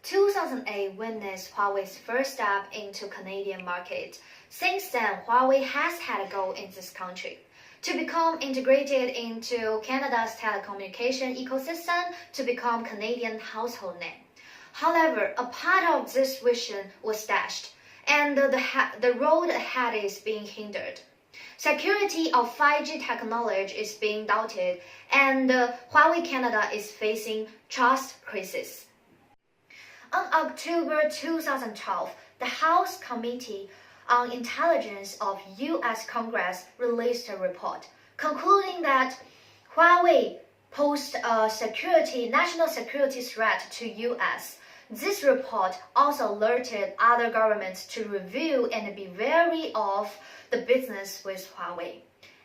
2008 witnessed Huawei's first step into Canadian market. Since then, Huawei has had a goal in this country to become integrated into Canada's telecommunication ecosystem to become Canadian household name. However, a part of this vision was dashed, and the road ahead is being hindered. Security of 5G technology is being doubted, and Huawei Canada is facing trust crisis. On October 2012, the House Committee on Intelligence of U.S. Congress released a report concluding that Huawei posed a national security threat to U.S. This report also alerted other governments to review and be wary of the business with Huawei.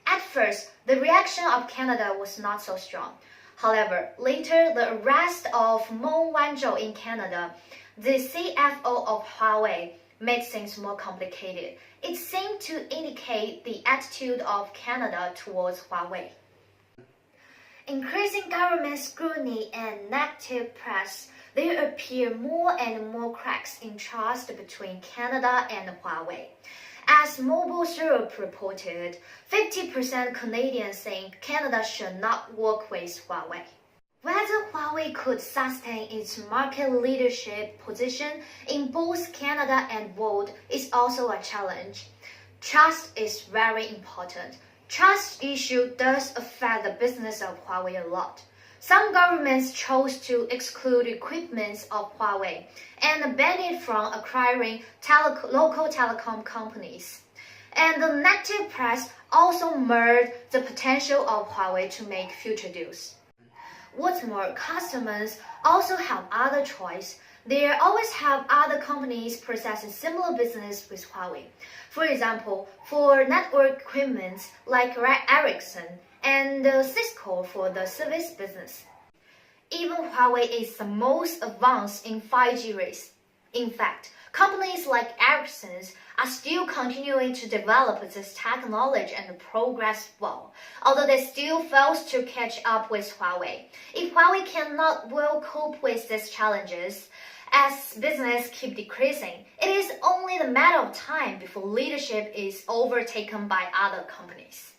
At first, the reaction of Canada was not so strong. However, later the arrest of Meng Wanzhou in Canada, the CFO of Huawei, made things more complicated. It seemed to indicate the attitude of Canada towards Huawei. Increasing government scrutiny and negative press, there appear more and more cracks in trust between Canada and Huawei. As Mobile Europe reported, 50% Canadians think Canada should not work with Huawei. Whether Huawei could sustain its market leadership position in both Canada and world is also a challenge. Trust is very important. Trust issue does affect the business of Huawei a lot. Some governments chose to exclude equipment of Huawei and ban it from acquiring local telecom companies. And the negative press also mirrored the potential of Huawei to make future deals. What's more, customers also have other choice. They always have other companies processing similar business with Huawei. For example, for network equipment like Ericsson and Cisco for the service business. Even Huawei is the most advanced in 5G race. In fact, companies like Ericsson are still continuing to develop this technology and progress well, although they still fail to catch up with Huawei. If Huawei cannot well cope with these challenges, as business keep decreasing, it is only a matter of time before leadership is overtaken by other companies.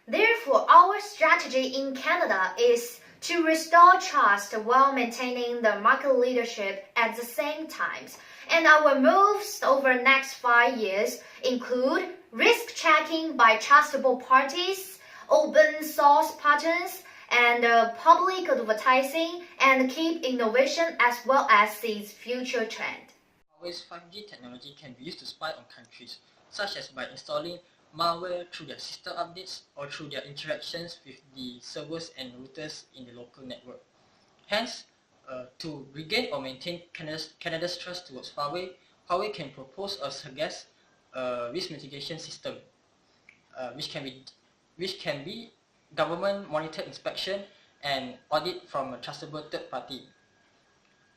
Therefore, our strategy in Canada is to restore trust while maintaining the market leadership at the same time. And our moves over the next 5 years include risk checking by trustable parties, open source patterns, and public advertising, and keep innovation as well as seize future trend. Huawei's 5G technology can be used to spy on countries, such as by installing malware through their system updates or through their interactions with the servers and routers in the local network. Hence, to regain or maintain Canada's trust towards Huawei can propose or suggest a risk mitigation system, which can be government monitored inspection and audit from a trustable third party.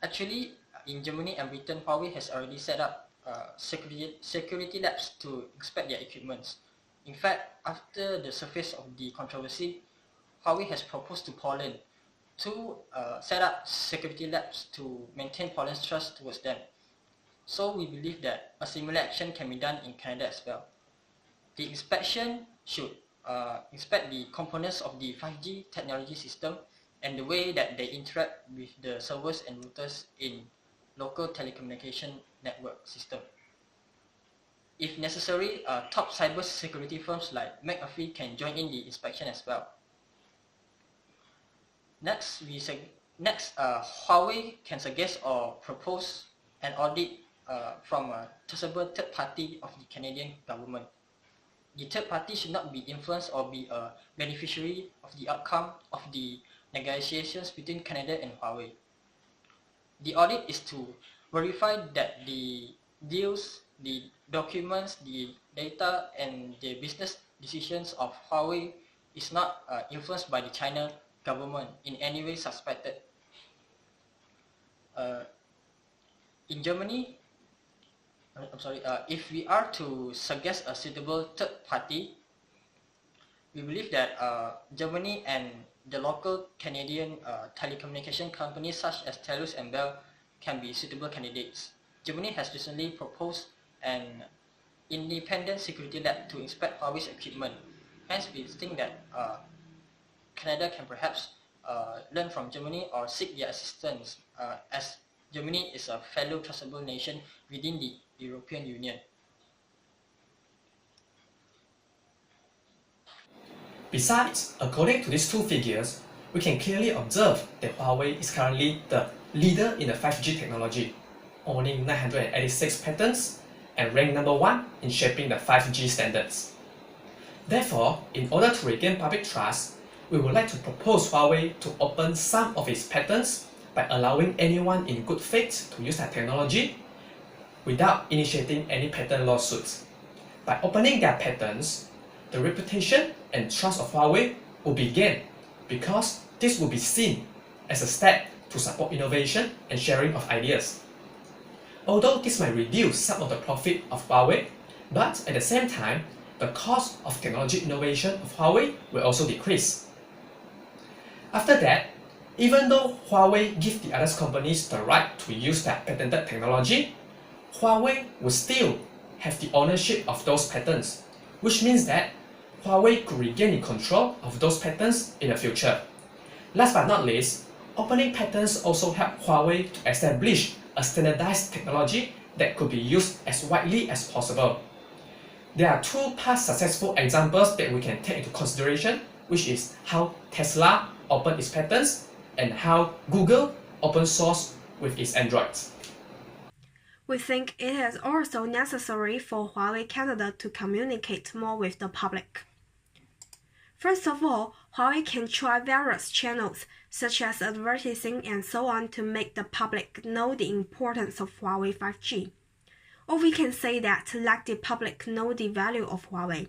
Actually, in Germany and Britain, Huawei has already set up security labs to inspect their equipment. In fact, after the surface of the controversy, Huawei has proposed to Poland to set up security labs to maintain Poland's trust towards them. So we believe that a similar action can be done in Canada as well. The inspection should inspect the components of the 5G technology system and the way that they interact with the servers and routers in local telecommunication network system. If necessary, top cyber security firms like McAfee can join in the inspection as well. Next, Huawei can suggest or propose an audit from a trustable third party of the Canadian government. The third party should not be influenced or be a beneficiary of the outcome of the negotiations between Canada and Huawei. The audit is to verify that the deals, the documents, the data, and the business decisions of Huawei is not influenced by the China government in any way suspected. In Germany, if we are to suggest a suitable third party, we believe that Germany and the local Canadian telecommunication companies such as Telus and Bell can be suitable candidates. Germany has recently proposed an independent security lab to inspect Huawei's equipment. Hence, we think that Canada can perhaps learn from Germany or seek their assistance, as Germany is a fellow trustable nation within the European Union. Besides, according to these two figures, we can clearly observe that Huawei is currently the leader in the 5G technology, owning 986 patents and ranked number 1 in shaping the 5G standards. Therefore, in order to regain public trust, we would like to propose Huawei to open some of its patents by allowing anyone in good faith to use their technology without initiating any patent lawsuits. By opening their patents, the reputation and trust of Huawei will be gained because this will be seen as a step to support innovation and sharing of ideas. Although this might reduce some of the profit of Huawei, but at the same time, the cost of technology innovation of Huawei will also decrease. After that, even though Huawei gives the other companies the right to use their patented technology, Huawei will still have the ownership of those patents, which means that Huawei could regain the control of those patents in the future. Last but not least, opening patents also help Huawei to establish a standardized technology that could be used as widely as possible. There are two past successful examples that we can take into consideration, which is how Tesla opened its patents and how Google open source with its Androids. We think it is also necessary for Huawei Canada to communicate more with the public. First of all, Huawei can try various channels, such as advertising and so on, to make the public know the importance of Huawei 5G. Or we can say that let the public know the value of Huawei.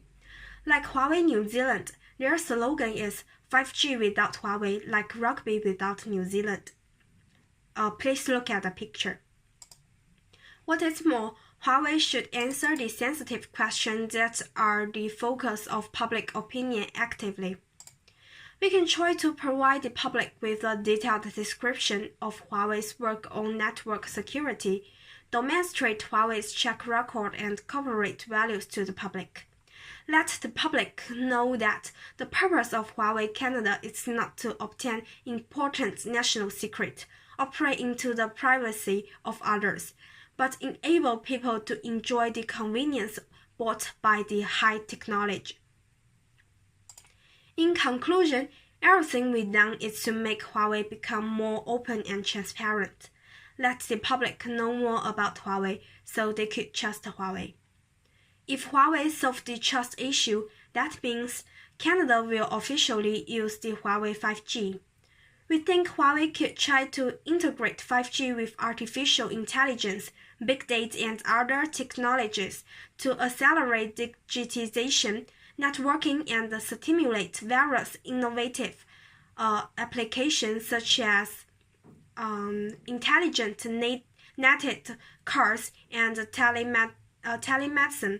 Like Huawei New Zealand, their slogan is 5G without Huawei, like rugby without New Zealand. Please look at the picture. What is more, Huawei should answer the sensitive questions that are the focus of public opinion actively. We can try to provide the public with a detailed description of Huawei's work on network security, demonstrate Huawei's track record and corporate values to the public. Let the public know that the purpose of Huawei Canada is not to obtain important national secret, operate into the privacy of others, but enable people to enjoy the convenience brought by the high technology. In conclusion, everything we've done is to make Huawei become more open and transparent. Let the public know more about Huawei so they could trust Huawei. If Huawei solves the trust issue, that means Canada will officially use the Huawei 5G. We think Huawei could try to integrate 5G with artificial intelligence, big data and other technologies to accelerate digitization, networking and stimulate various innovative applications such as intelligent netted cars and telemedicine.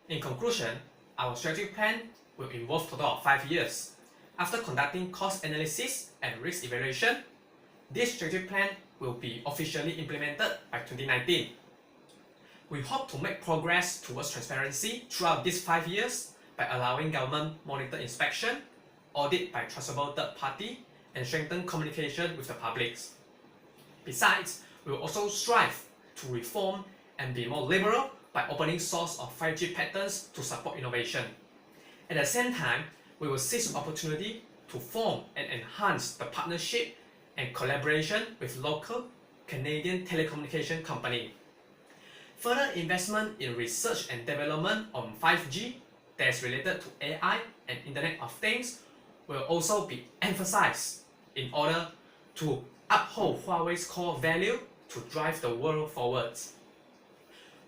In conclusion, our strategic plan will involve a total of 5 years. After conducting cost analysis and risk evaluation, this strategic plan will be officially implemented by 2019. We hope to make progress towards transparency throughout these 5 years by allowing government monitor inspection, audit by trustable third party, and strengthen communication with the public. Besides, we will also strive to reform and be more liberal by opening source of 5G patents to support innovation. At the same time, we will seize the opportunity to form and enhance the partnership and collaboration with local Canadian telecommunication companies. Further investment in research and development on 5G that is related to AI and Internet of Things will also be emphasized in order to uphold Huawei's core value to drive the world forward.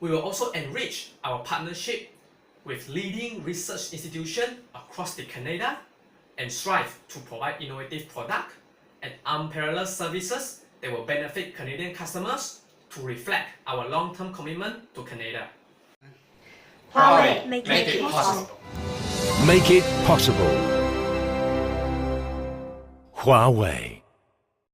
We will also enrich our partnership with leading research institutions across Canada and strive to provide innovative products and unparalleled services that will benefit Canadian customers to reflect our long-term commitment to Canada. Huawei, Make it possible. Make it possible. Huawei.